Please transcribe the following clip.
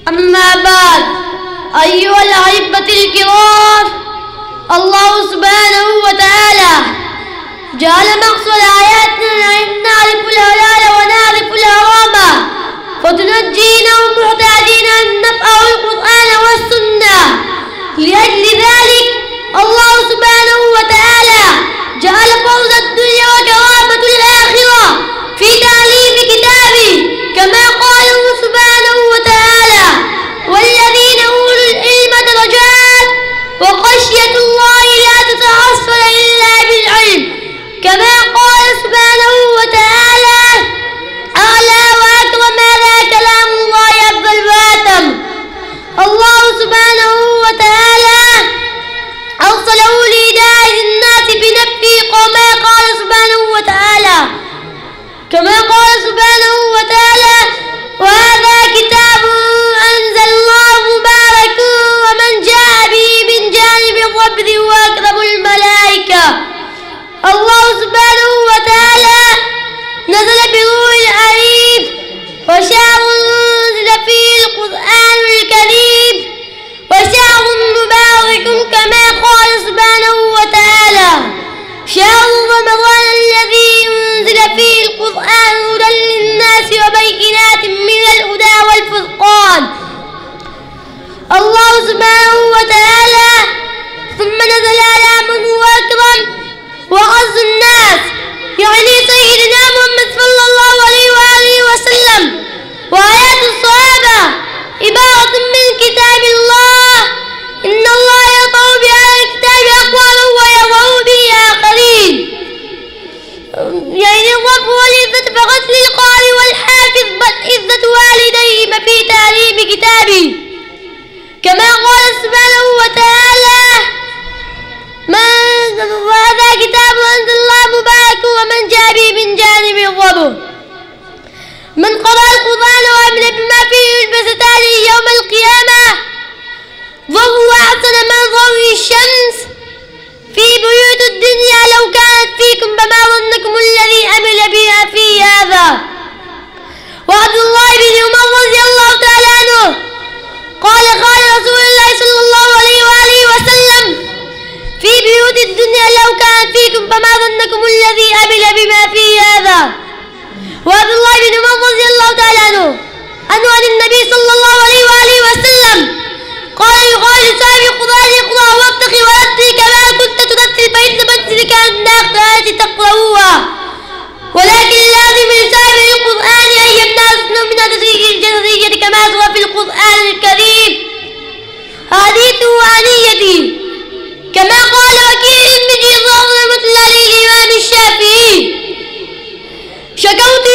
أما بعد، أيها الأحبة الكرام، الله سبحانه وتعالى جعل مقصد آياتنا أن نعرف الحلال ونعرف الحرام، فتنجينا ومحتاجين أن نفقه القرآن والسنة. لأجل ذلك الله سبحانه وتعالى جعل فوز الدنيا وكرامة الآخرة في تعليم كتابه، كما قال سبحانه وتعالى: والذين أولوا العلم درجات وخشية الله لا تتحصل إلا بالعلم، كما قال سبحانه وتعالى: أعلى وأكرم هذا كلام الله أفضل وأتم. الله سبحانه وتعالى أرسله لهداية الناس بنفسه، كما قال سبحانه وتعالى وهذا كتاب أنزلناه مبارك ومن جاء به من جانب الرب وأكرم الملائكة. الله سبحانه وتعالى نزل بروح العريف، وشهر أنزل فيه القرآن الكريم، وشهر مبارك كما قال سبحانه وتعالى: شهر رمضان الذي أنزل فيه القرآن هدى للناس وبينات من الهدى والفرقان. الله سبحانه وتعالى ثم نزل على من هو أكرم وأعز الناس، يعني سيدنا محمد صلى الله عليه وآله وسلم. وآيات الصحابة عبارة من كتاب الله، إن الله يرفع بهذا الكتاب أقواما ويضع به آخرين، يعني الرفع والعزة فقط للقارئ والحافظ، بل عزة والديهما في تعليم كتابه، كما قال سبحانه وتعالى: وهذا كتاب أنزل الله مبارك ومن جاء به من جانب الرب. من قرأ القرآن وعمل بما فيه يلبس تاجه يوم القيامة، وهو أحسن من ضوء الشمس في بيوت الدنيا لو كانت فيكم، فما ظنكم الذي عمل بها في هذا. وعبد الله بن عمر رضي الله تعالى عنه قال: قال رسول الله صلى الله عليه وآله وسلم: في بيوت الدنيا لو كانت فيكم، فما ظنكم الذي عمل بما في هذا. وعبد الله بن عمر رضي الله تعالى عنه عن النبي صلى الله عليه وآله وسلم قال: يقال لصاحب القرآن: اقرأ وابتغي ورتل كما كنت ترتل، فإن منزلك عند آيات تقرأوها. ولكن لازم لصاحب القرآن أن يمنع السنة من التدريج الجزرية، كما سوى في القرآن الكريم: حديثه عن نيتي، كما قال وكيل بن جرير رحمة الله عليه الإمام الشافعي: شكوت